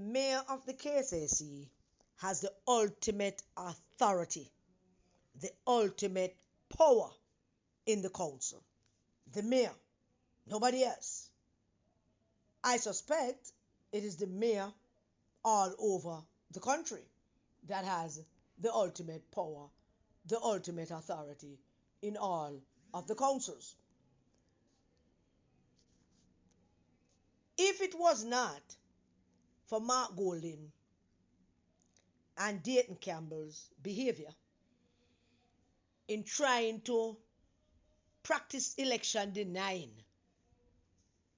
mayor of the KSAC has the ultimate authority, the ultimate power in the council. The mayor, nobody else. I suspect it is the mayor all over the country that has the ultimate power, the ultimate authority in all of the councils. If it was not for Mark Golding and Dayton Campbell's behavior in trying to practice election denying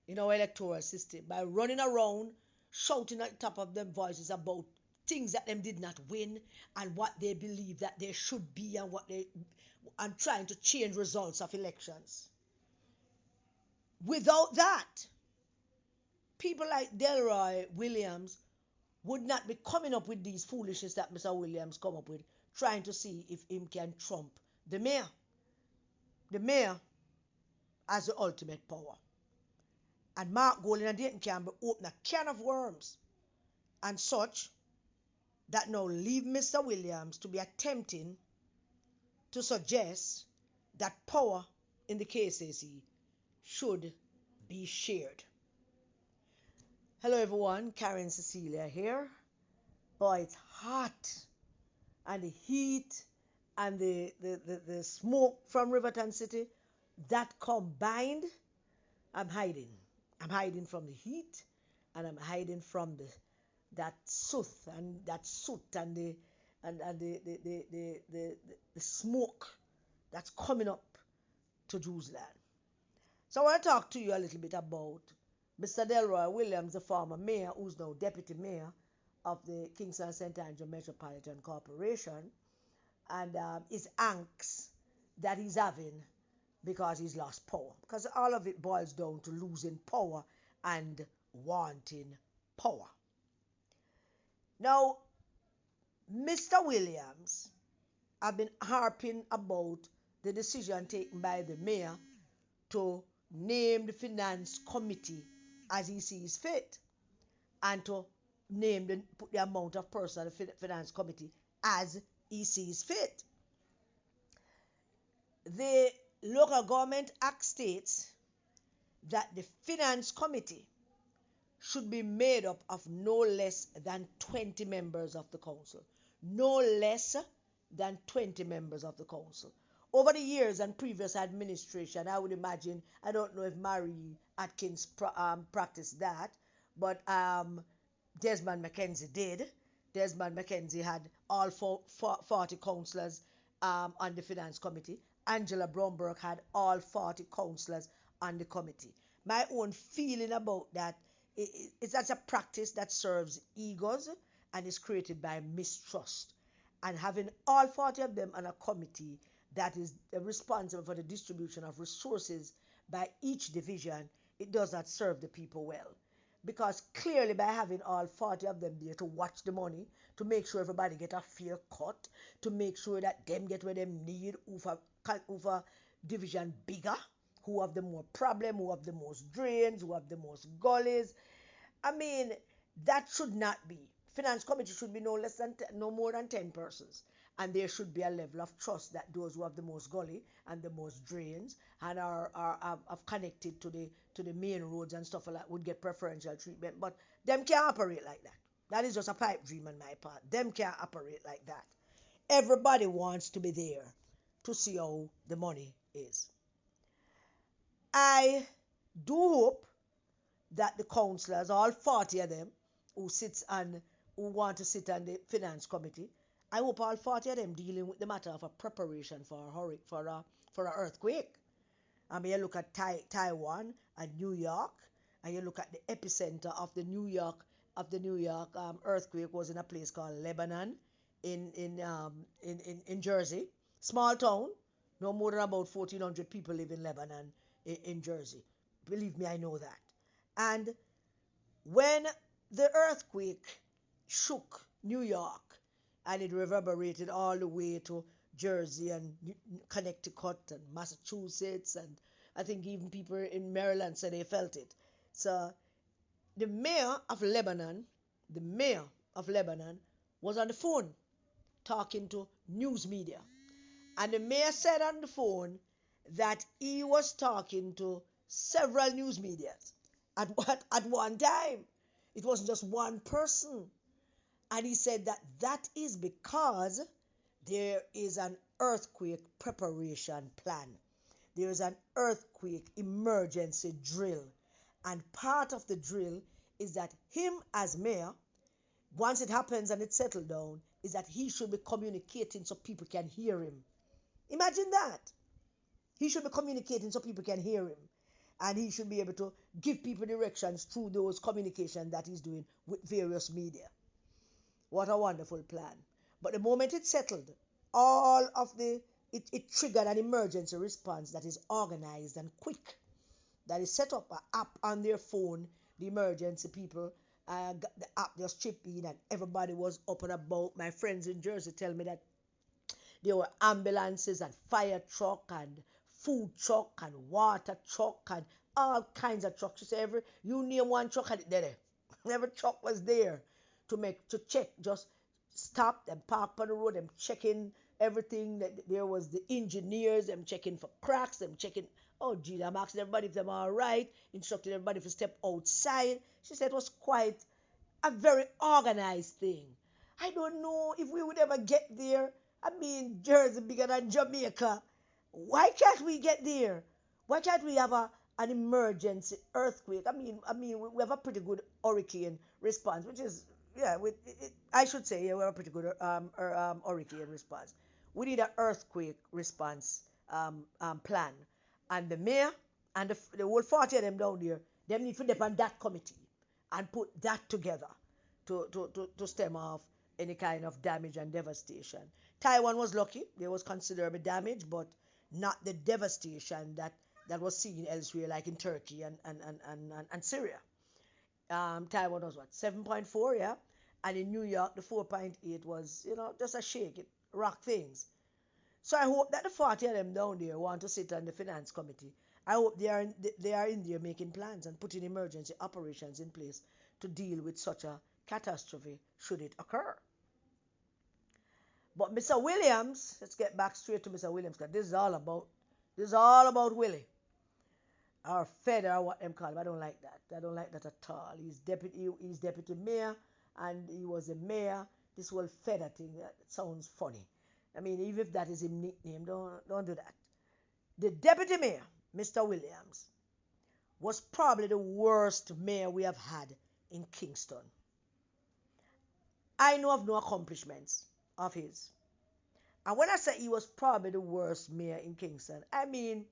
in our electoral system by running around shouting at the top of their voices about things that them did not win and what they believe that they should be and trying to change results of elections. Without that, people like Delroy Williams would not be coming up with these foolishness that Mr. Williams come up with, trying to see if him can trump the mayor. The mayor has the ultimate power. And Mark Golding and Dayton Campbell open a can of worms and such that now leave Mr. Williams to be attempting to suggest that power in the KCC should be shared. Hello everyone, Karen Cecilia here. Boy, it's hot, and the heat and the smoke from Riverton City, that combined, I'm hiding. I'm hiding from the heat, and I'm hiding from that soot and the smoke that's coming up to Jerusalem. So I want to talk to you a little bit about Mr. Delroy Williams, the former mayor, who's now deputy mayor of the Kingston St. Andrew Metropolitan Corporation, and his angst that he's having because he's lost power. Because all of it boils down to losing power and wanting power. Now, Mr. Williams have been harping about the decision taken by the mayor to name the finance committee as he sees fit, and to put the amount of person on the finance committee as he sees fit. The Local Government Act states that the finance committee should be made up of no less than 20 members of the council. No less than 20 members of the council. Over the years and previous administration, I would imagine, I don't know if Mary Atkins practiced that, but Desmond McKenzie did. Desmond McKenzie had all 40 councillors on the finance committee. Angela Bromberg had all 40 councillors on the committee. My own feeling about that is that's a practice that serves egos and is created by mistrust. And having all 40 of them on a committee that is responsible for the distribution of resources by each division, it does not serve the people well. Because clearly by having all 40 of them there to watch the money, to make sure everybody get a fair cut, to make sure that them get where them need, over division bigger, who have the more problem, who have the most drains, who have the most gullies. I mean, that should not be. Finance committee should be no more than 10 persons. And there should be a level of trust that those who have the most gully and the most drains and are connected to the main roads and stuff like that would get preferential treatment. But them can't operate like that. That is just a pipe dream on my part. Them can't operate like that. Everybody wants to be there to see how the money is. I do hope that the councillors, all 40 of them, who want to sit on the finance committee, I hope all 40 of them dealing with the matter of a preparation for an earthquake. I mean, you look at Taiwan and New York, and you look at the epicenter of the New York earthquake was in a place called Lebanon in Jersey, small town. No more than about 1,400 people live in Lebanon in Jersey. Believe me, I know that. And when the earthquake shook New York and it reverberated all the way to Jersey and Connecticut and Massachusetts, and I think even people in Maryland said they felt it. So the mayor of Lebanon the mayor of Lebanon, was on the phone talking to news media. And the mayor said on the phone that he was talking to several news medias at one time. It wasn't just one person. And he said that that is because there is an earthquake preparation plan. There is an earthquake emergency drill. And part of the drill is that him as mayor, once it happens and it's settled down, is that he should be communicating so people can hear him. Imagine that. He should be communicating so people can hear him. And he should be able to give people directions through those communications that he's doing with various media. What a wonderful plan. But the moment it settled, it triggered an emergency response that is organized and quick. That is set up an app on their phone. The emergency people, the app just chipped in and everybody was up and about. My friends in Jersey tell me that there were ambulances and fire truck and food truck and water truck and all kinds of trucks. She said you name one truck and it's there. Every truck was there to check, just stop and park on the road, them checking everything. That there was the engineers, them checking for cracks, them checking. Oh gee, I'm asking everybody if they're all right, instructing everybody to step outside. She said it was quite a very organized thing. I don't know if we would ever get there. I mean, Jersey bigger than Jamaica. Why can't we get there? Why can't we have an emergency earthquake? I mean, we have a pretty good hurricane response, which is I should say we have a pretty good hurricane response. We need an earthquake response plan, and the mayor and the whole 40 of them down there, them need to depend on that committee and put that together to stem off any kind of damage and devastation. Taiwan was lucky. There was considerable damage, but not the devastation that was seen elsewhere, like in Turkey and Syria. Taiwan was what, 7.4, yeah? And in New York, the 4.8 was, just a shake, it rock things. So I hope that the 40 of them down there want to sit on the finance committee. I hope they are in there making plans and putting emergency operations in place to deal with such a catastrophe should it occur. But Mr. Williams, let's get back straight to Mr. Williams, because this is all about Willie. Or Fed, or what them call him. I don't like that. I don't like that at all. He's deputy mayor, and he was a mayor. This whole Fed thing, that sounds funny. I mean, even if that is his nickname, don't do that. The deputy mayor, Mr. Williams, was probably the worst mayor we have had in Kingston. I know of no accomplishments of his. And when I say he was probably the worst mayor in Kingston, I mean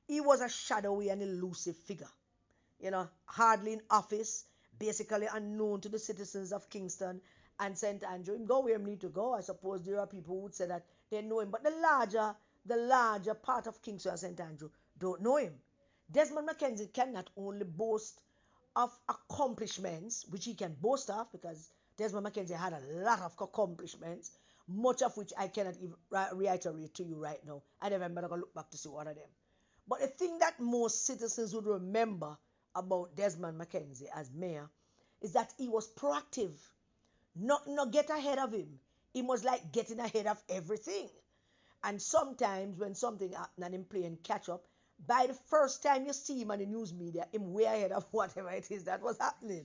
he was a shadowy and elusive figure. Hardly in office, basically unknown to the citizens of Kingston and St. Andrew. Him go where he need to go. I suppose there are people who would say that they know him, but the larger part of Kingston and St. Andrew don't know him. Desmond McKenzie can not only boast of accomplishments, which he can boast of, because Desmond McKenzie had a lot of accomplishments, much of which I cannot even reiterate to you right now. I never going to look back to see one of them. But the thing that most citizens would remember about Desmond McKenzie as mayor is that he was proactive. Not get ahead of him. He was like getting ahead of everything. And sometimes when something happened and him playing catch up, by the first time you see him on the news media, him way ahead of whatever it is that was happening.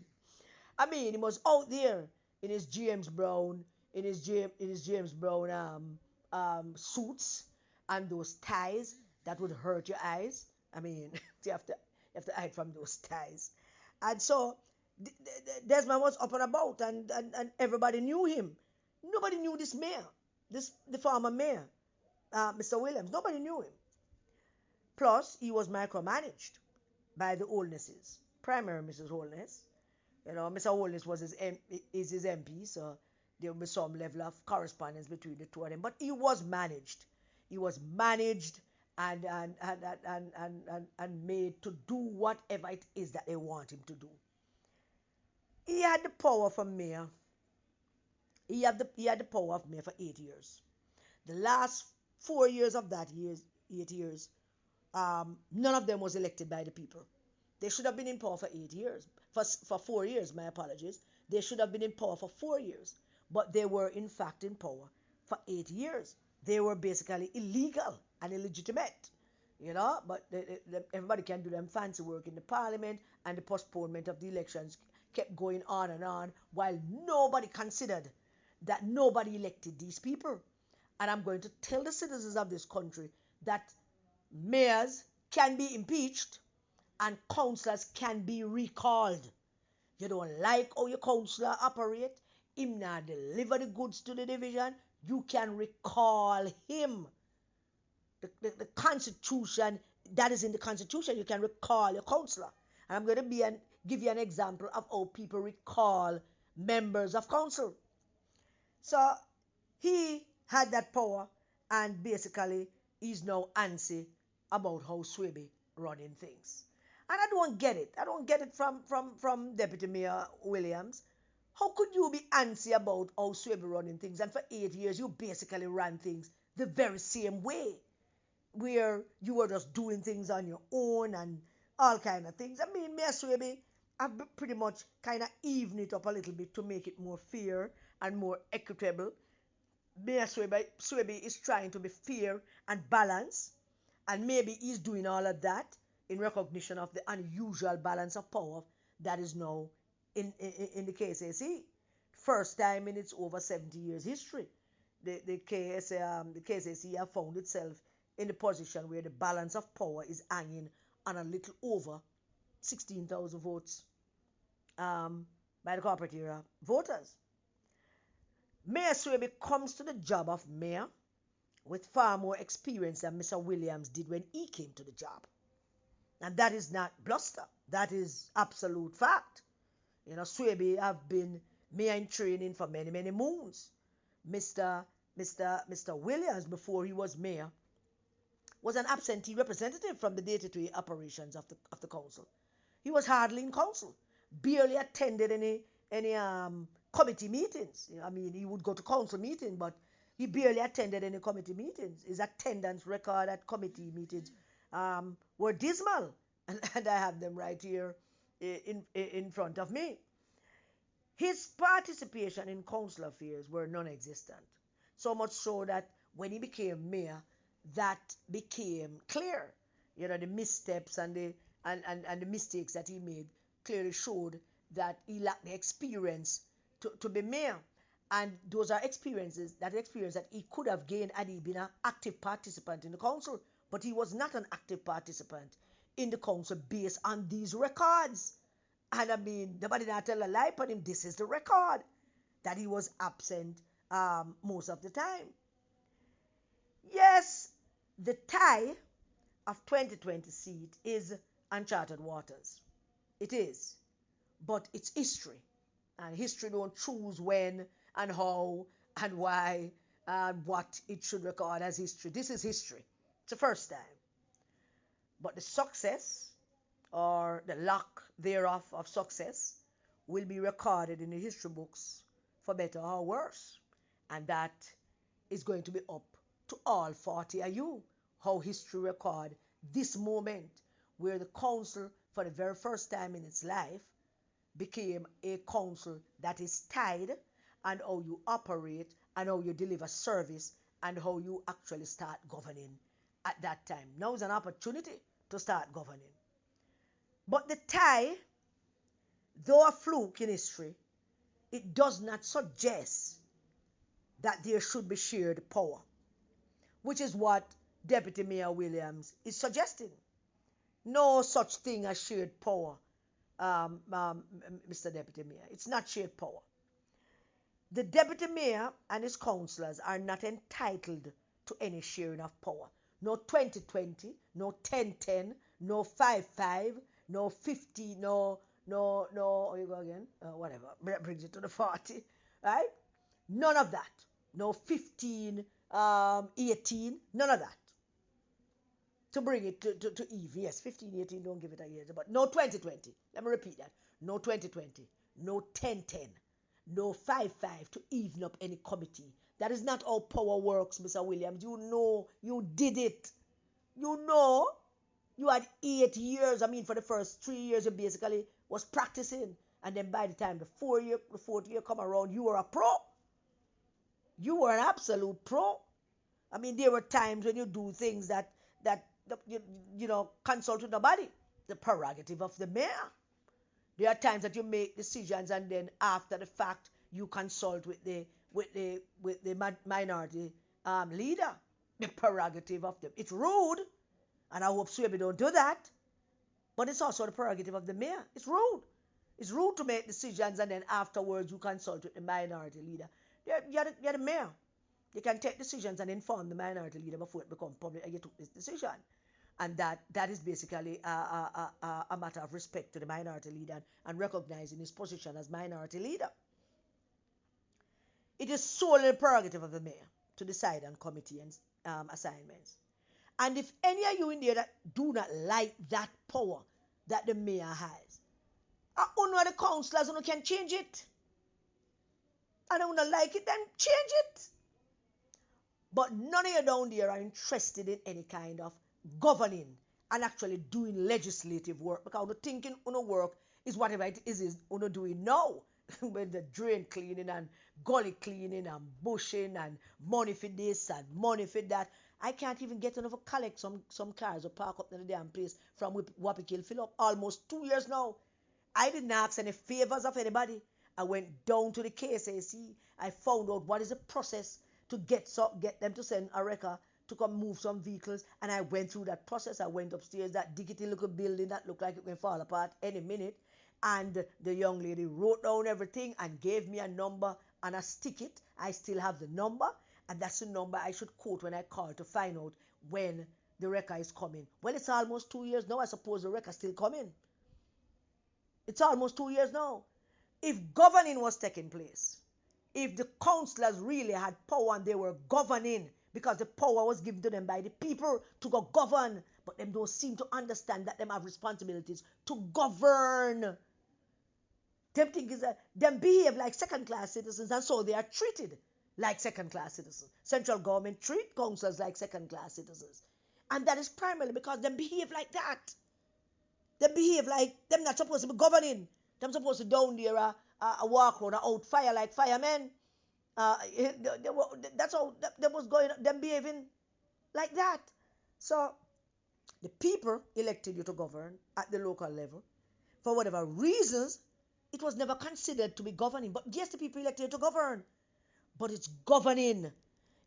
I mean, he was out there in his James Brown, suits and those ties that would hurt your eyes. I mean, you have to hide from those ties. And so Desmond was up and about, and everybody knew him. Nobody knew this mayor, the former mayor, Mr. Williams. Nobody knew him. Plus, he was micromanaged by the Holnesses, primary Mrs. Holness. Mr. Holness was his MP, so there will be some level of correspondence between the two of them. But he was managed. He was managed and made to do whatever it is that they want him to do. He had the power for mayor. He had the power of mayor for 8 years. The last 4 years of that 8 years, none of them was elected by the people. They should have been in power for 8 years. For 4 years, my apologies. They should have been in power for 4 years, but they were in fact in power for 8 years. They were basically illegal and illegitimate, but everybody can do them fancy work in the parliament, and the postponement of the elections kept going on while nobody considered that nobody elected these people. And I'm going to tell the citizens of this country that mayors can be impeached and councillors can be recalled. You don't like how your councillor operate, him not deliver the goods to the division, you can recall him. The constitution, that is in the constitution, you can recall your councillor. And I'm going to give you an example of how people recall members of council. So he had that power, and basically he's now antsy about how Swaby running things. And I don't get it. I don't get it from Deputy Mayor Williams. How could you be antsy about how Swaby running things, and for 8 years you basically ran things the very same way, where you were just doing things on your own and all kind of things? I mean, Mayor Swaby, I've pretty much kind of evened it up a little bit to make it more fair and more equitable. Mayor Swaby is trying to be fair and balanced, and maybe he's doing all of that in recognition of the unusual balance of power that is now in the KSAC. First time in its over 70 years history, the KSAC have found itself in the position where the balance of power is hanging on a little over 16,000 votes by the corporate era voters. Mayor Swaby comes to the job of mayor with far more experience than Mr. Williams did when he came to the job. And that is not bluster. That is absolute fact. Swaby have been mayor in training for many, many moons. Mr. Williams, before he was mayor, was an absentee representative from the day-to-day operations of the council. He was hardly in council, barely attended any committee meetings. I mean, he would go to council meetings, but he barely attended any committee meetings. His attendance record at committee meetings were dismal, and I have them right here in front of me. His participation in council affairs were non-existent, so much so that when he became mayor, that became clear. The missteps and the mistakes that he made clearly showed that he lacked the experience to be mayor. And those are experience that he could have gained had he been an active participant in the council. But he was not an active participant in the council based on these records. And I mean, nobody not tell a lie but him. This is the record, that he was absent most of the time. Yes, the tie of 2020 seat is uncharted waters. It is. But it's history. And history don't choose when and how and why and what it should record as history. This is history. It's the first time. But the success, or the lack thereof of success, will be recorded in the history books for better or worse. And that is going to be up to all 40 of you, how history record this moment where the council, for the very first time in its life, became a council that is tied, and how you operate and how you deliver service and how you actually start governing at that time. Now is an opportunity to start governing. But the tie, though a fluke in history, it does not suggest that there should be shared power, which is what Deputy Mayor Williams is suggesting. No such thing as shared power, Mr. Deputy Mayor. It's not shared power. The Deputy Mayor and his councillors are not entitled to any sharing of power. No 2020, no 1010, no 55, no 50, no, you go again, whatever, brings it to the 40, right? None of that. No 15, 18, none of that. To bring it to even. Yes, 15, 18, don't give it a year. But no 2020. Let me repeat that. No 2020. No 1010. No 55 to even up any committee. That is not how power works, Mr. Williams. You know you did it. You know you had 8 years. I mean, for the first 3 years, you basically was practicing. And then by the time the fourth year come around, you were a pro. You were an absolute pro. I mean, there were times when you do things that consult with nobody. The prerogative of the mayor. There are times that you make decisions and then after the fact you consult with the minority leader. The prerogative of them. It's rude, and I hope Swaby don't do that. But it's also the prerogative of the mayor. It's rude. It's rude to make decisions and then afterwards you consult with the minority leader. You're the mayor. You can take decisions and inform the minority leader before it becomes public and you took this decision. And that is basically a matter of respect to the minority leader and recognizing his position as minority leader. It is solely the prerogative of the mayor to decide on committee and assignments. And if any of you in there that do not like that power that the mayor has, one of the councillors who can change it. And I don't like it, then change it. But none of you down there are interested in any kind of governing and actually doing legislative work, because the thinking on work is whatever it is on doing now. With the drain cleaning and gully cleaning and bushing and money for this and money for that. I can't even get enough to collect some cars or park up in the damn place from Wapikill fill up almost 2 years now. I didn't ask any favors of anybody. I went down to the KSAC. I found out what is the process to get them to send a record to come move some vehicles, and I went through that process. I went upstairs, that diggity little building that looked like it can fall apart any minute, and the young lady wrote down everything and gave me a number and a stick it. I still have the number, and that's the number I should quote when I call to find out when the record is coming. Well, it's almost 2 years now. I suppose the record is still coming. It's almost 2 years now. If governing was taking place, if the councillors really had power and they were governing, because the power was given to them by the people to go govern, but them don't seem to understand that them have responsibilities to govern. Them think is that them behave like second-class citizens, and so they are treated like second-class citizens. Central government treat councillors like second-class citizens, and that is primarily because them behave like that. They behave like them not supposed to be governing. Them supposed to down there walk around out fire like firemen. That's how they was going. Them behaving like that. So the people elected you to govern at the local level. For whatever reasons, it was never considered to be governing. But yes, the people elected you to govern. But it's governing.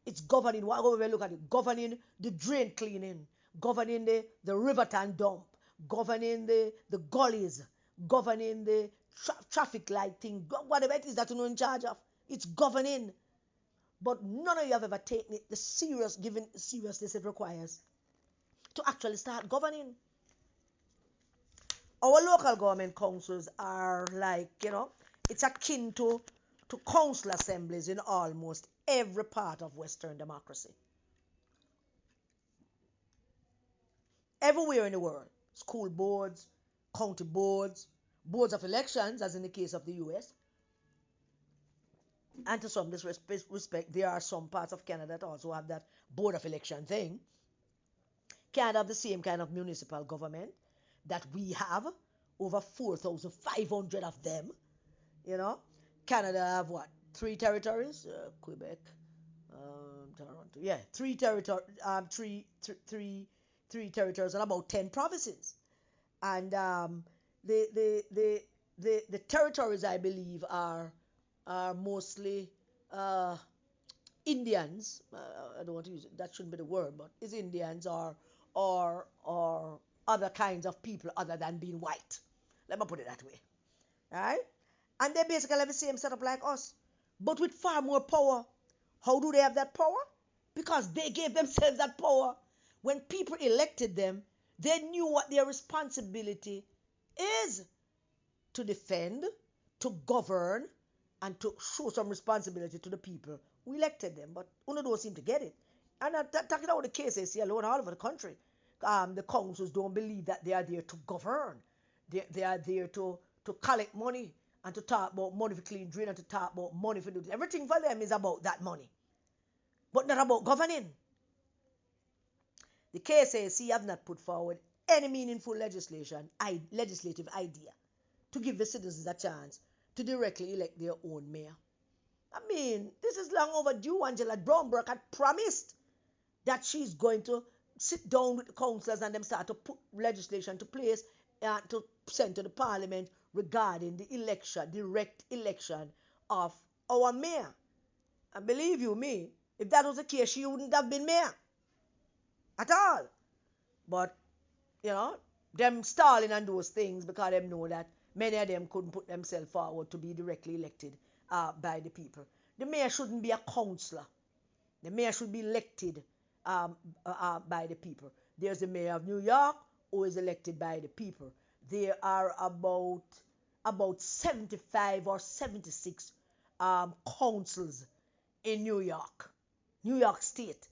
It's governing. Whatever we look at it, governing the drain cleaning, governing the Riverton dump, governing the gullies, governing the traffic light thing, whatever it is that you're in charge of. It's governing. But none of you have ever taken it given the seriousness it requires to actually start governing. Our local government councils are like, it's akin to council assemblies in almost every part of Western democracy. Everywhere in the world, school boards, county boards, boards of elections, as in the case of the US. And to some respect, there are some parts of Canada that also have that board of election thing. Canada have the same kind of municipal government that we have, over 4,500 of them. Canada have what? 3 territories? Quebec, Toronto. Yeah, 3 territories. Three territories and about 10 provinces. And the territories, I believe, are mostly Indians. I don't want to use it. That shouldn't be the word, but it's Indians or other kinds of people other than being white. Let me put it that way. All right? And they basically have the same setup like us, but with far more power. How do they have that power? Because they gave themselves that power. When people elected them, they knew what their responsibility is: to defend, to govern, and to show some responsibility to the people who elected them. But one don't seem to get it. And talking about the cases here alone all over the country, the councils don't believe that they are there to govern. They are there to collect money and to talk about money for clean drain and to talk about money for everything. Everything for them is about that money, but not about governing. The KSAC have not put forward any meaningful legislative idea to give the citizens a chance to directly elect their own mayor. I mean, this is long overdue. Angela Brownberg had promised that she's going to sit down with the councillors and them start to put legislation to place to send to the parliament regarding the election, direct election of our mayor. And believe you me, if that was the case, she wouldn't have been mayor at all. But, them stalling and those things because them know that many of them couldn't put themselves forward to be directly elected by the people. The mayor shouldn't be a councillor. The mayor should be elected by the people. There's the mayor of New York who is elected by the people. There are about 75 or 76 councils in New York. New York State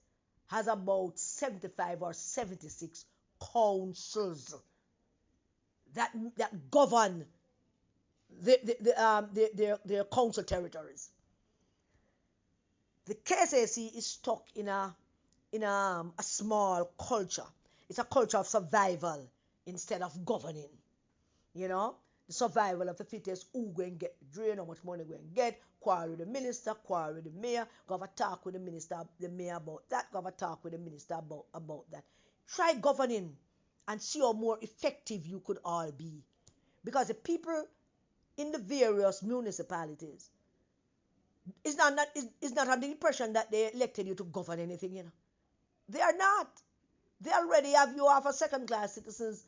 has about 75 or 76 councils that govern their council territories. The KSAC is stuck in a small culture. It's a culture of survival instead of governing. The survival of the fittest, who going to get drain, how much money going to get, quarrel with the minister, quarrel with the mayor, go have a talk with the minister, the mayor about that, go have a talk with the minister about that. Try governing and see how more effective you could all be. Because the people in the various municipalities is not under the impression that they elected you to govern anything, They are not. They already have you off a second-class citizens.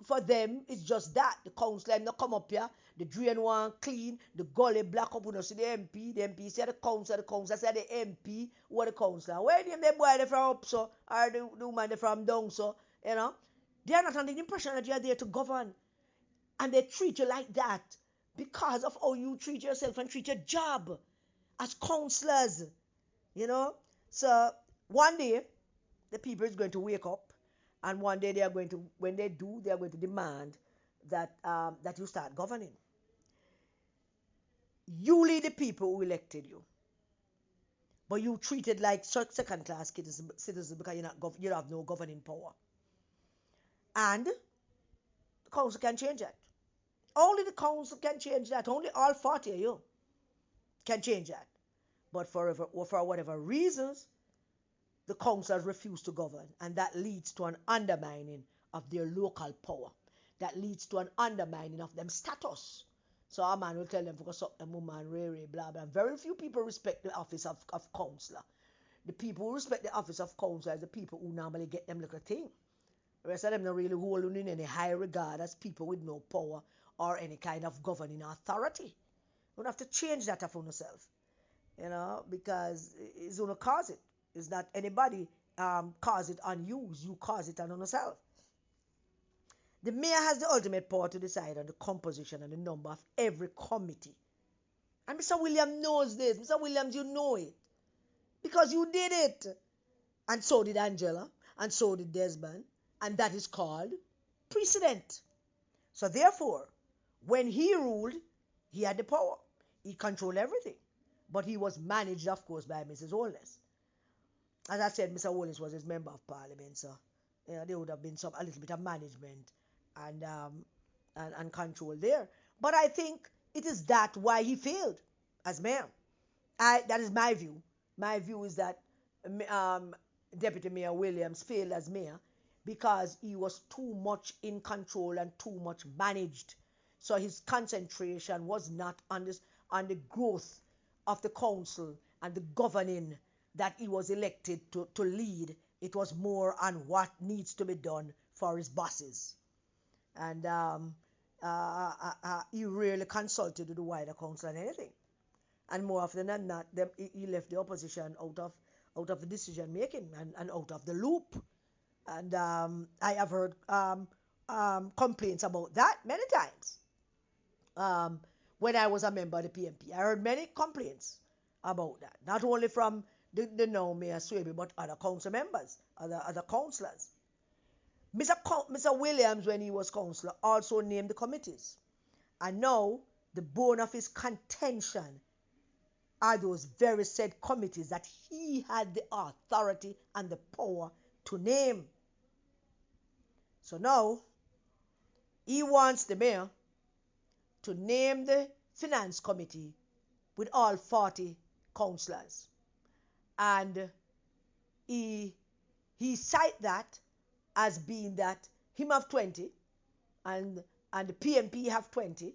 For them, it's just that. The council not come up here, the drain one clean, the gully black up, see the MP say the council say the MP, or the councillor. Where them the boy they from up so, or the woman they from down so, They are not under the impression that you are there to govern. And they treat you like that because of how you treat yourself and treat your job as councillors. So one day the people is going to wake up, and one day they are going to, when they do, they are going to demand that you start governing. You lead the people who elected you, but you treated like second-class citizens because you have no governing power. And the council can change that. Only the council can change that. Only all 40 of you can change that. But for whatever reasons, the councils refuse to govern, and that leads to an undermining of their local power. That leads to an undermining of them status. So a man will tell them, because a woman, blah, blah. Very few people respect the office of councillor. The people who respect the office of councillor is the people who normally get them little thing. The rest of them not really hold in any high regard as people with no power or any kind of governing authority. You don't have to change that for yourself, because it's going to cause it. It's not anybody cause it on you. You cause it on yourself. The mayor has the ultimate power to decide on the composition and the number of every committee. And Mr. Williams knows this. Mr. Williams, you know it. Because you did it. And so did Angela. And so did Desmond. And that is called precedent. So therefore, when he ruled, he had the power. He controlled everything. But he was managed, of course, by Mrs. Holness. As I said, Mr. Holness was his member of parliament, so there would have been a little bit of management and control there. But I think it is that why he failed as mayor. That is my view. My view is that Deputy Mayor Williams failed as mayor because he was too much in control and too much managed. So his concentration was not on the growth of the council and the governing that he was elected to lead. It was more on what needs to be done for his bosses. And he really consulted with the wider council and anything. And more often than not, he left the opposition out of the decision making and out of the loop. And I have heard complaints about that many times. When I was a member of the PMP, I heard many complaints about that. Not only from the now Mayor Swaby, but other council members, other councillors. Mr. Williams, when he was councillor, also named the committees. And now, the bone of his contention are those very said committees that he had the authority and the power to name. So now, he wants the mayor to name the finance committee with all 40 councillors. And he cite that as being that him have 20 and the PMP have 20,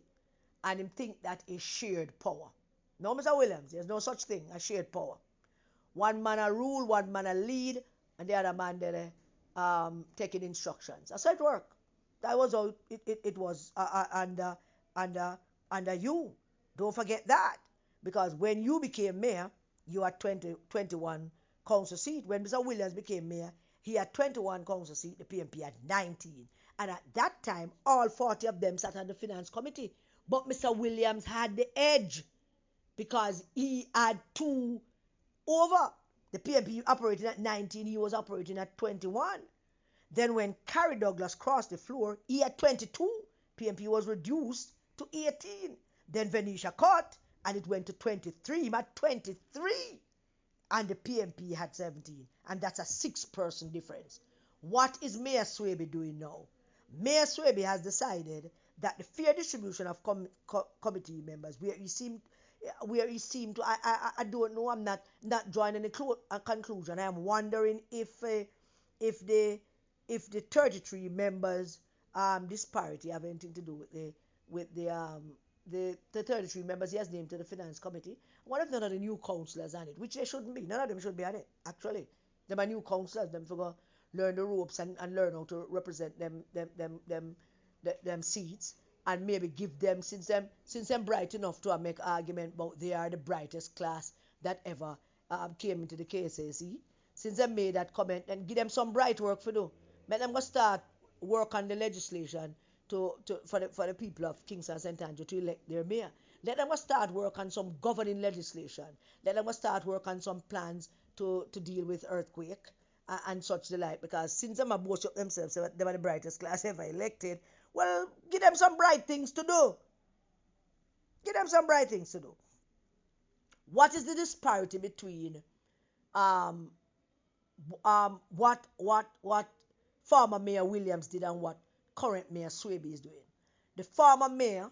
and him think that is shared power. No, Mr. Williams, there's no such thing as shared power. One man a rule, one man a lead, and the other man there taking instructions. That's how it worked. That was how it was under you. Don't forget that. Because when you became mayor, you had 21 council seats. When Mr. Williams became mayor, he had 21 council seats, the PMP had 19. And at that time, all 40 of them sat on the finance committee. But Mr. Williams had the edge because he had 2 over. The PMP operating at 19, he was operating at 21. Then when Carrie Douglas crossed the floor, he had 22. PMP was reduced to 18. Then Venetia cut, and it went to 23. He had 23. And the PMP had 17. And that's a 6-person difference. What is Mayor Swaby doing now? Mayor Swaby has decided that the fair distribution of committee members, where he seemed to, I don't know, I'm not drawing any conclusion. I am wondering if the 33 members disparity have anything to do with the 33 members he has named to the finance committee. What if none of the new councillors on it, which they shouldn't be? None of them should be on it, actually. Them are new councillors, them for learn the ropes and learn how to represent them seats, and maybe give them, since them bright enough to make argument about they are the brightest class that ever came into the KSAC, since they made that comment, and give them some bright work for do. Let them go start work on the legislation for the people of Kingston and St. Andrew to elect their mayor. Let them go start work on some governing legislation. Let them go start work on some plans to deal with earthquake and such the like, because since them have boast up themselves, they are the brightest class ever elected, well, give them some bright things to do. Give them some bright things to do. What is the disparity between what former Mayor Williams did and what current Mayor Swaby is doing? The former mayor,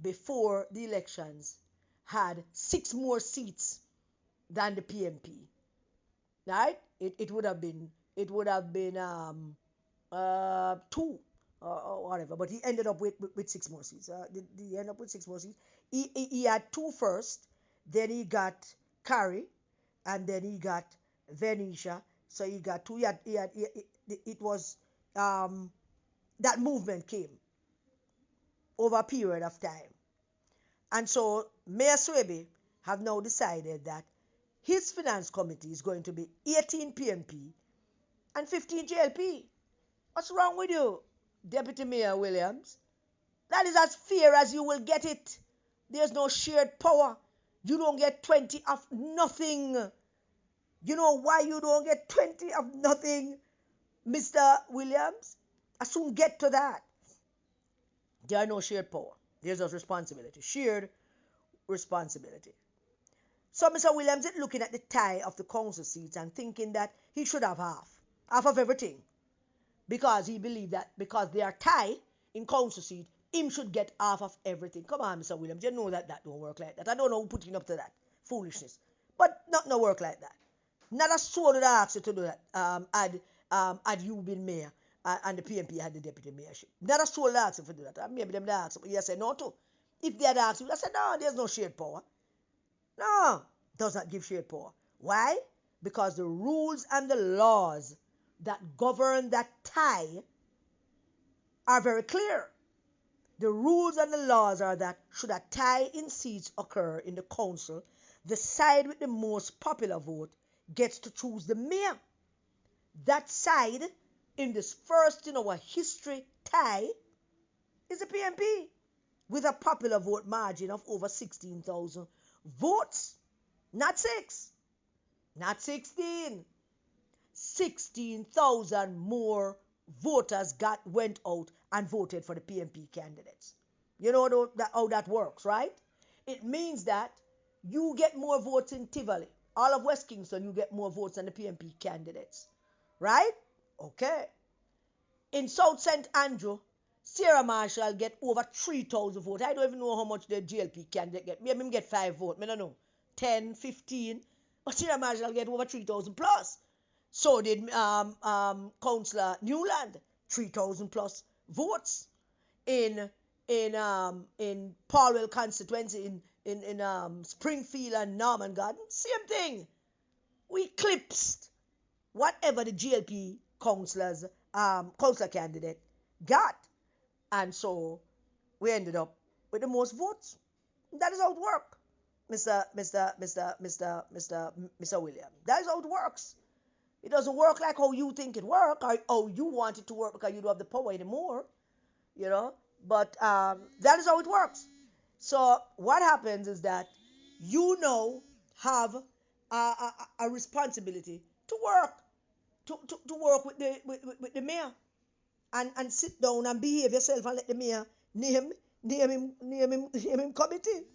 before the elections, had 6 more seats than the PMP. Right? It would have been 2 or whatever, but he ended up with 6 more seats. Did he end up with 6 more seats? He had 2 first, then he got Carrie, and then he got Venetia. So he got 2. It was that movement came over a period of time, and so Mayor Swaby have now decided that his finance committee is going to be 18 PMP and 15 JLP. What's wrong with you, Deputy Mayor Williams? That is as fair as you will get it. There's no shared power. You don't get 20 of nothing. You know why you don't get 20 of nothing, Mr. Williams? I soon get to that. There are no shared power. There's just responsibility. Shared responsibility. So Mr. Williams is looking at the tie of the council seats and thinking that he should have half of everything, because he believed that because they are tied in council seat, him should get half of everything. Come on, Mr. Williams, you know that don't work like that. I don't know who put him up to that foolishness, but not no work like that. Not a soul would ask you to do that. Had you been mayor and the PMP had the deputy mayorship, not a soul would ask you to do that. Maybe them ask, but you say no too. If they had asked you, I said no, there's no shared power. No, does not give shared power. Why? Because the rules and the laws that govern that tie are very clear. The rules and the laws are that should a tie in seats occur in the council, the side with the most popular vote gets to choose the mayor. That side in this first in our history tie is the PMP with a popular vote margin of over 16,000 votes. Not 6, not 16. 16,000 more voters went out and voted for the PMP candidates. You know how that works, right? It means that you get more votes in Tivoli. All of West Kingston, you get more votes than the PMP candidates. Right? Okay. In South St. Andrew, Sarah Marshall get over 3,000 votes. I don't even know how much the GLP candidate get. Maybe him get 5 votes. I don't know. 10, 15. But Sarah Marshall get over 3,000 plus. So did Councillor Newland. 3,000 plus votes. In Palwell constituency, in Springfield and Norman Garden. Same thing. We eclipsed whatever the GLP councillor candidate got. And so we ended up with the most votes. That is how it works, Mr. William. That is how it works. It doesn't work like how you think it works, or how you want it to work because you don't have the power anymore, you know. But that is how it works. So what happens is that you now have a responsibility to work, to work with the mayor. And sit down and behave yourself and let the mayor name him committee.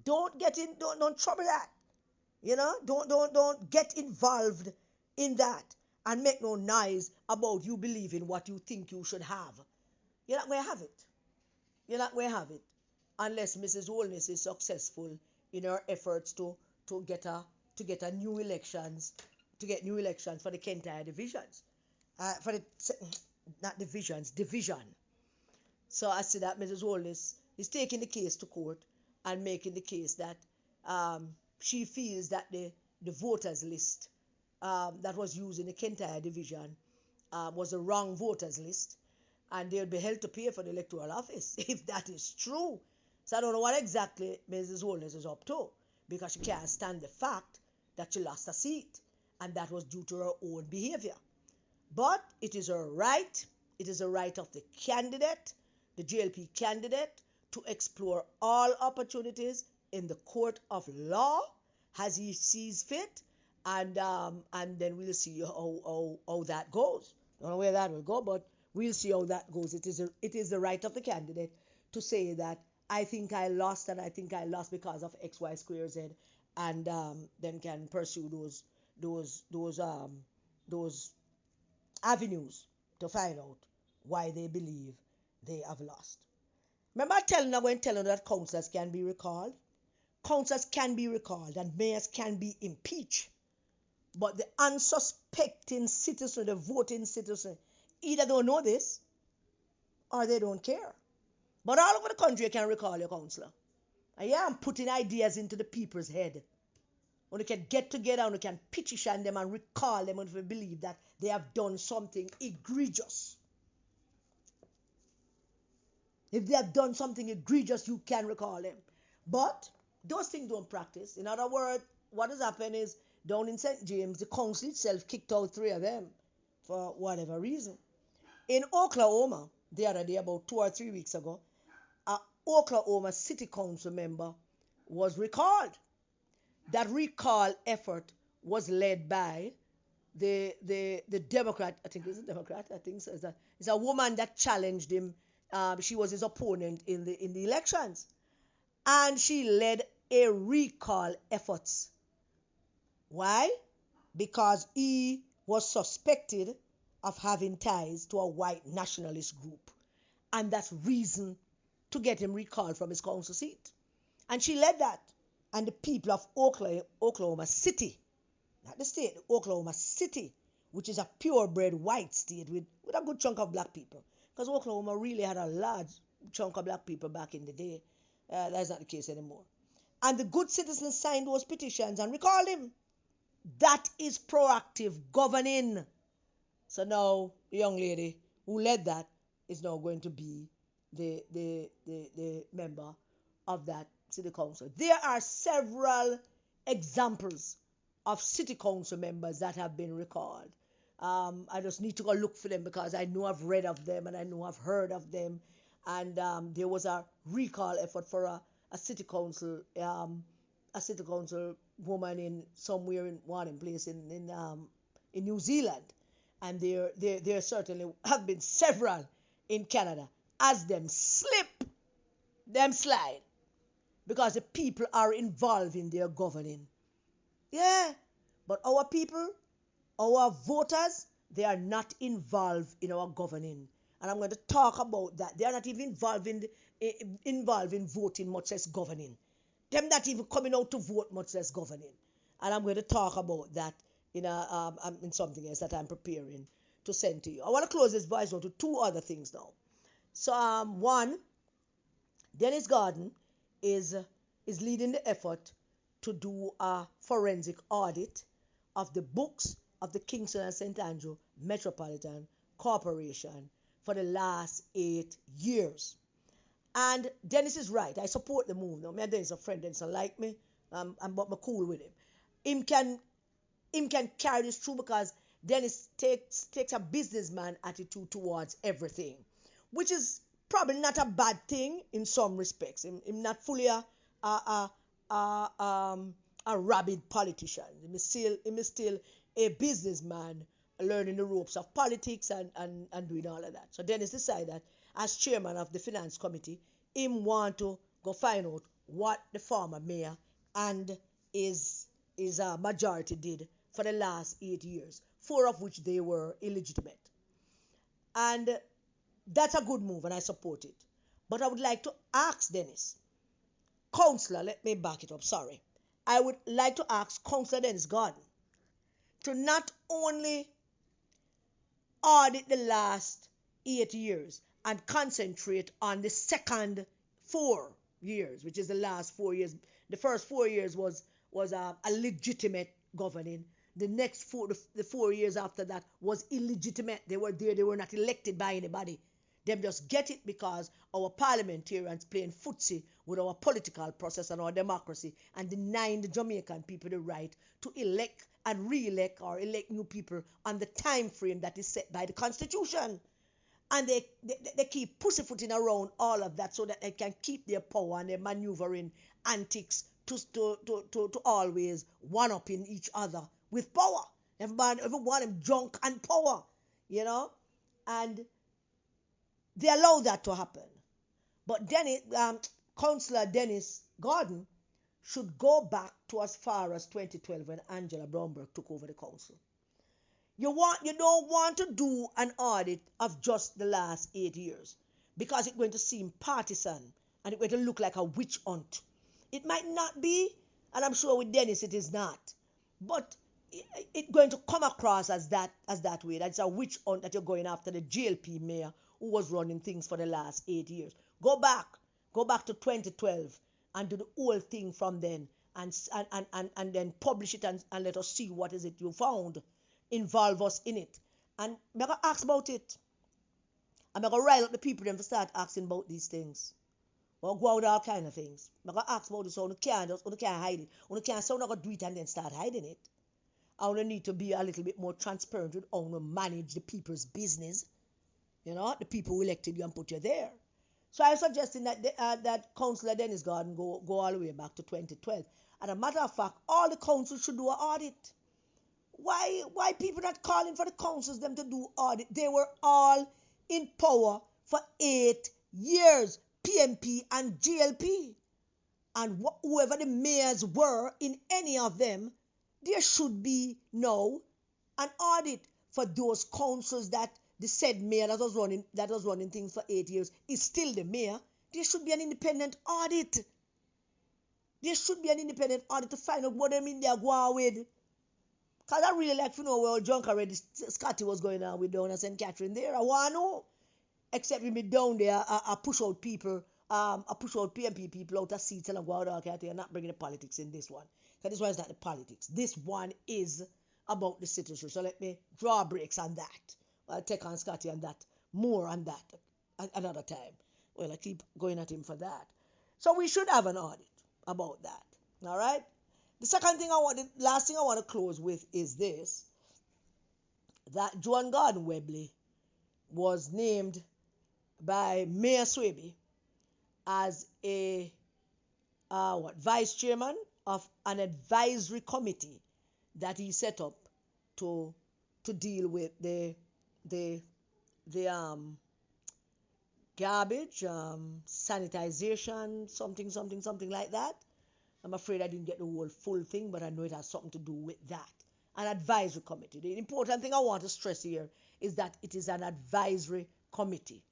Don't trouble that. You know, don't get involved in that and make no noise about you believing what you think you should have. You're not going to have it. You're not going to have it unless Mrs. Holness is successful in her efforts to get new elections for the Kentire divisions, not division. So I see that Mrs. Holness is taking the case to court and making the case that she feels that the voters list that was used in the Kentire division was a wrong voters list, and they'll be held to pay for the electoral office if that is true. So I don't know what exactly Mrs. Holness is up to, because she can't stand the fact that she lost a seat, and that was due to her own behavior. But it is her right. It is a right of the candidate, the GLP candidate, to explore all opportunities in the court of law as he sees fit, and then we'll see how that goes. I don't know where that will go, but we'll see how that goes. It is the right of the candidate to say that I think I lost, and I think I lost because of X, Y, square, Z, and then can pursue those avenues to find out why they believe they have lost. Remember telling you that councillors can be recalled? Councillors can be recalled and mayors can be impeached. But the unsuspecting citizen, the voting citizen, either don't know this or they don't care. But all over the country you can recall your councillor. And yeah, I'm putting ideas into the people's head. When you can get together and you can petition them and recall them if you believe that they have done something egregious. If they have done something egregious, you can recall them. But those things don't practice. In other words, what has happened is down in St. James, the council itself kicked out 3 of them for whatever reason. In Oklahoma, the other day, about 2 or 3 weeks ago, an Oklahoma City Council member was recalled. That recall effort was led by the Democrat. I think it's a Democrat. I think so. It's a woman that challenged him. She was his opponent in the elections, and she led a recall efforts. Why? Because he was suspected of having ties to a white nationalist group, and that's reason to get him recalled from his council seat. And she led that. And the people of Oklahoma City, not the state, Oklahoma City, which is a purebred white state with a good chunk of black people. Because Oklahoma really had a large chunk of black people back in the day. That's not the case anymore. And the good citizens signed those petitions and recalled him. That is proactive governing. So now the young lady who led that is now going to be the member of that city council. There are several examples of city council members that have been recalled. I just need to go look for them because I know I've read of them and I know I've heard of them. And there was a recall effort for a city council woman in somewhere in one place in New Zealand, and there certainly have been several in Canada. As them slip, them slide, because the people are involved in their governing. Yeah, but our people, our voters, they are not involved in our governing. And I'm going to talk about that. They are not even involved in voting, much less governing. Them not even coming out to vote, much less governing. And I'm going to talk about that in something else that I'm preparing to send to you. I want to close this voice note to two other things now. So one, Dennis Gordon is leading the effort to do a forensic audit of the books of the Kingston and St. Andrew Metropolitan Corporation for the last 8 years. And Dennis is right. I support the move. Now, me and Dennis are friends. Dennis don't like me, but I'm cool with him. Him can carry this through because Dennis takes a businessman attitude towards everything, which is probably not a bad thing in some respects. Him not fully a rabid politician. Him is still a businessman learning the ropes of politics and doing all of that. So Dennis decided that as chairman of the finance committee, him want to go find out what the former mayor and his majority did for the last 8 years, 4 of which they were illegitimate. And that's a good move, and I support it. But I would like to ask Dennis, Councillor, let me back it up, sorry. I would like to ask Councillor Dennis Gordon to not only audit the last 8 years and concentrate on the second 4 years, which is the last 4 years. The first 4 years was a legitimate governing. The next the 4 years after that was illegitimate. They were there, they were not elected by anybody. Them just get it because our parliamentarians playing footsie with our political process and our democracy and denying the Jamaican people the right to elect and re-elect or elect new people on the time frame that is set by the Constitution. And they keep pussyfooting around all of that so that they can keep their power and their maneuvering antics to always one-upping each other with power. Everyone them junk and power, and they allow that to happen. But Councillor Dennis Gordon should go back to as far as 2012 when Angela Brownberg took over the council. You don't want to do an audit of just the last 8 years because it's going to seem partisan and it's going to look like a witch hunt. It might not be, and I'm sure with Dennis it is not, but it's going to come across as that way. That's a witch hunt that you're going after the JLP mayor who was running things for the last 8 years. Go back to 2012 and do the whole thing from then and then publish it and let us see what is it you found. Involve us in it. And I'm going to ask about it. I'm going to rile up the people then to start asking about these things. Or go out with all kind of things. I'm going to ask about it so you can't hide it. You can't say you're not going to do it and then start hiding it. I only need to be a little bit more transparent with how to manage the people's business. The people who elected you and put you there. So I'm suggesting that Councillor Dennis Gordon go all the way back to 2012. And a matter of fact, all the councils should do an audit. Why people not calling for the councils them to do audit? They were all in power for 8 years, PMP and GLP. And whoever the mayors were in any of them, there should be now an audit for those councils that the said mayor that was running things for 8 years is still the mayor. There should be an independent audit. There should be an independent audit to find out what them in there going with. Because I really like to know where junk already Scotty was going on with down at St. Catherine there. I want to know. Except we be down there, I push out people, I push out PMP people out of seats and I go out there and not bringing the politics in this one. Because this one is not the politics. This one is about the citizenship. So let me draw breaks on that. I'll take on Scotty on that, more on that another time. Well, I keep going at him for that. So we should have an audit about that. All right? The last thing I want to close with is this, that Joan Gordon-Webley was named by Mayor Swaby as a vice chairman of an advisory committee that he set up to deal with the garbage, sanitization, something like that. I'm afraid I didn't get the whole full thing, but I know it has something to do with that. An advisory committee. The important thing I want to stress here is that it is an advisory committee.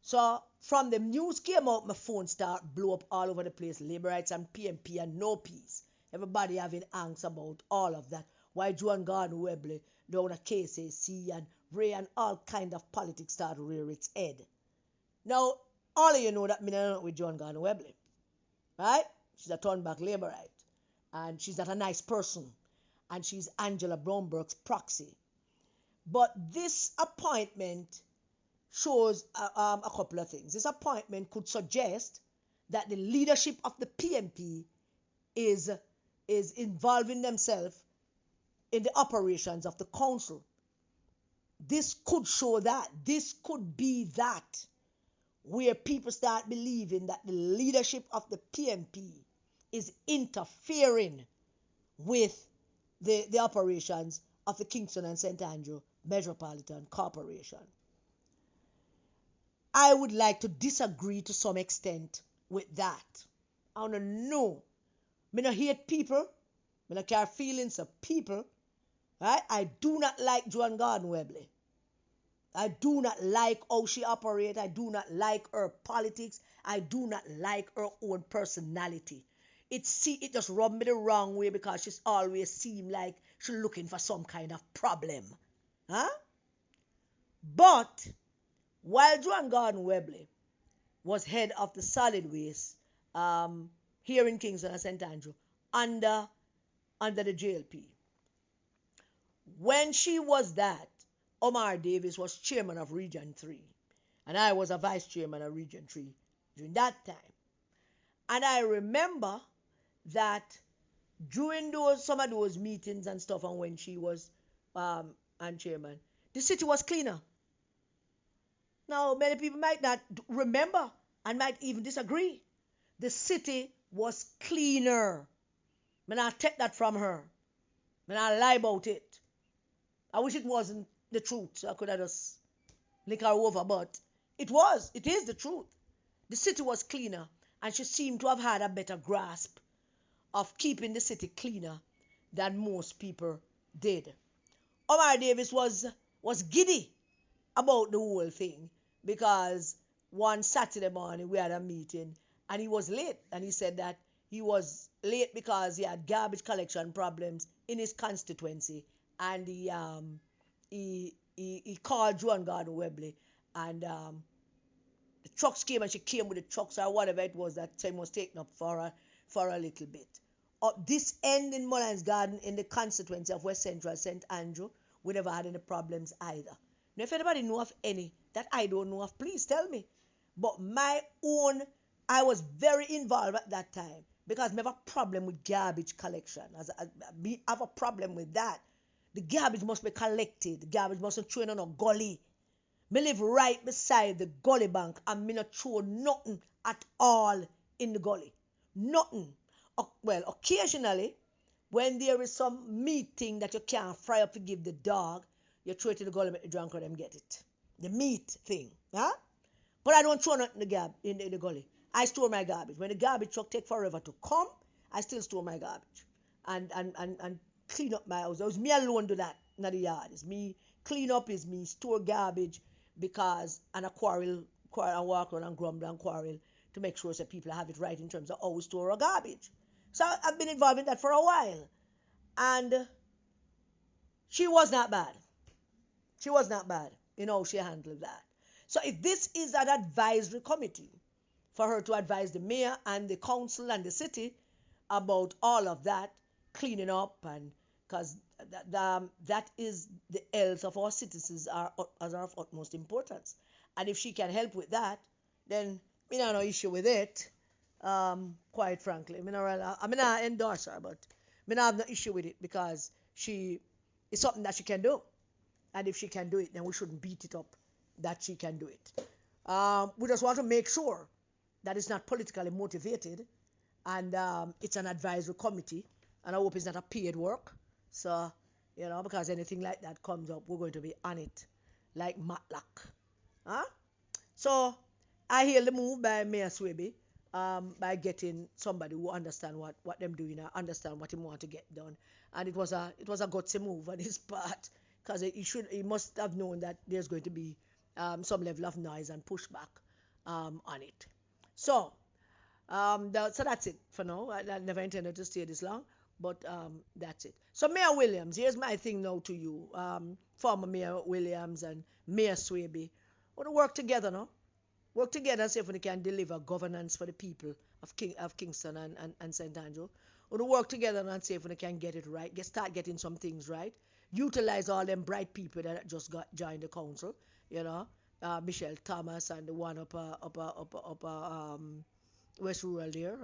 So from the news came out, my phone start blow up all over the place. Labor rights and PMP and no peace. Everybody having angst about all of that. Why Joan Gordon-Webley down at KCC and Ray and all kind of politics start to rear its head. Now, all of you know that me not with Joan Gordon-Webley. Right? She's a turnback Laborite. And she's not a nice person. And she's Angela Brownberg's proxy. But this appointment shows a couple of things. This appointment could suggest that the leadership of the PMP is involving themselves in the operations of the council. This could show that. This could be that, where people start believing that the leadership of the PMP is interfering with the operations of the Kingston and St. Andrew Metropolitan Corporation. I would like to disagree to some extent with that. I don't know. I don't hate people. I don't care feelings of people. Right? I do not like Joan Gordon-Webley. I do not like how she operates. I do not like her politics. I do not like her own personality. It just rubbed me the wrong way because she's always seemed like she's looking for some kind of problem. Huh? But while Joan Gordon-Webley was head of the solid waste here in Kingston and St. Andrew under the JLP, when she was that, Omar Davis was chairman of Region 3, and I was a vice chairman of Region 3 during that time. And I remember that during some of those meetings and stuff, and when she was and chairman, the city was cleaner. Now, many people might not remember and might even disagree. The city was cleaner. When I take that from her, when I lie about it, I wish it wasn't the truth, so I could have just lick her over, but it is the truth. The city was cleaner, and she seemed to have had a better grasp of keeping the city cleaner than most people did. Omar Davis was giddy about the whole thing because one Saturday morning we had a meeting and he was late, and he said that he was late because he had garbage collection problems in his constituency, and he called Joan Gordon-Webley, and the trucks came, and she came with the trucks or whatever it was that time was taken up for a little bit. Up this end in Mullins Garden in the constituency of West Central St. Andrew, we never had any problems either. Now, if anybody know of any that I don't know of, please tell me. But my own, I was very involved at that time because I have a problem with garbage collection. I have a problem with that. The garbage must be collected. The garbage mustn't throw in a gully. Me live right beside the gully bank, and me not throw nothing at all in the gully. Nothing. Well, occasionally, when there is some meat that you can't fry up to give the dog, you throw it in the gully, make the drunk or them get it. The meat thing. Huh? But I don't throw nothing in the gully. I store my garbage. When the garbage truck take forever to come, I still store my garbage. And clean up my house. It was me alone do that, not the yard. It's me clean up, is me store garbage, because and a quarrel and walk around and grumble and quarrel to make sure that people have it right in terms of how we store our garbage. So I've been involved in that for a while. And she was not bad. She was not bad in how she handled that. So if this is an advisory committee for her to advise the mayor and the council and the city about all of that, cleaning up, and because that is the health of our citizens are of utmost importance. And if she can help with that, then we have no issue with it. Quite frankly, I not endorse her, but I have no issue with it because it's something that she can do. And if she can do it, then we shouldn't beat it up that she can do it. We just want to make sure that it's not politically motivated, and it's an advisory committee, and I hope it's not a paid work. So, because anything like that comes up, we're going to be on it like Matlock. Huh? So, I hail the move by Mayor Swaby by getting somebody who understand what them doing, understand what he want to get done. And it was a gutsy move on his part, because he must have known that there's going to be some level of noise and pushback on it. So, so that's it for now. I never intended to stay this long, but that's it. So, Mayor Williams, here's my thing now to you, former Mayor Williams and Mayor Swaby. Want to work together now? Work together and see if we can deliver governance for the people of Kingston and St. Andrew. We work together and see if we can get it right, start getting some things right. Utilize all them bright people that just got joined the council, you know, Michelle Thomas and the one up West Rural there,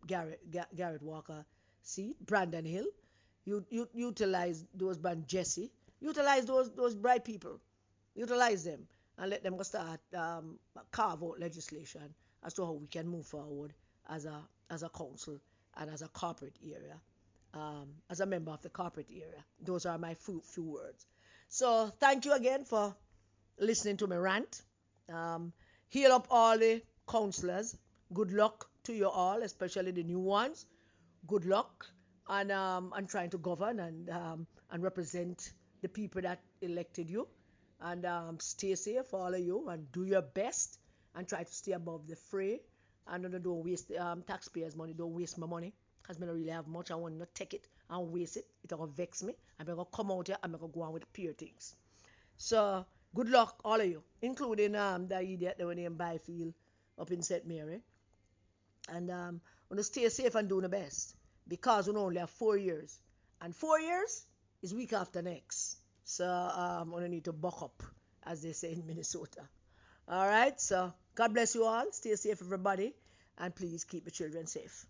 Garrett Walker seat, Brandon Hill. Utilize those brand Jesse. Utilize those bright people. Utilize them and let them go start carve out legislation as to how we can move forward as a council and as a corporate area, as a member of the corporate area. Those are my few words. So thank you again for listening to my rant. Heal up all the councillors. Good luck to you all, especially the new ones. Good luck and trying to govern and represent the people that elected you. And stay safe, all of you, and do your best and try to stay above the fray. And don't waste taxpayers' money. Don't waste my money because I don't really have much. I want to take it and waste it. It's going to vex me. I'm going to come out here and I'm going to go on with pure things. So, good luck, all of you, including the idiot that went in Byfield up in St. Mary. And want to stay safe and do the best because we only have 4 years. And 4 years is week after next. So I'm going to need to buck up, as they say in Minnesota. All right, so God bless you all. Stay safe, everybody. And please keep the children safe.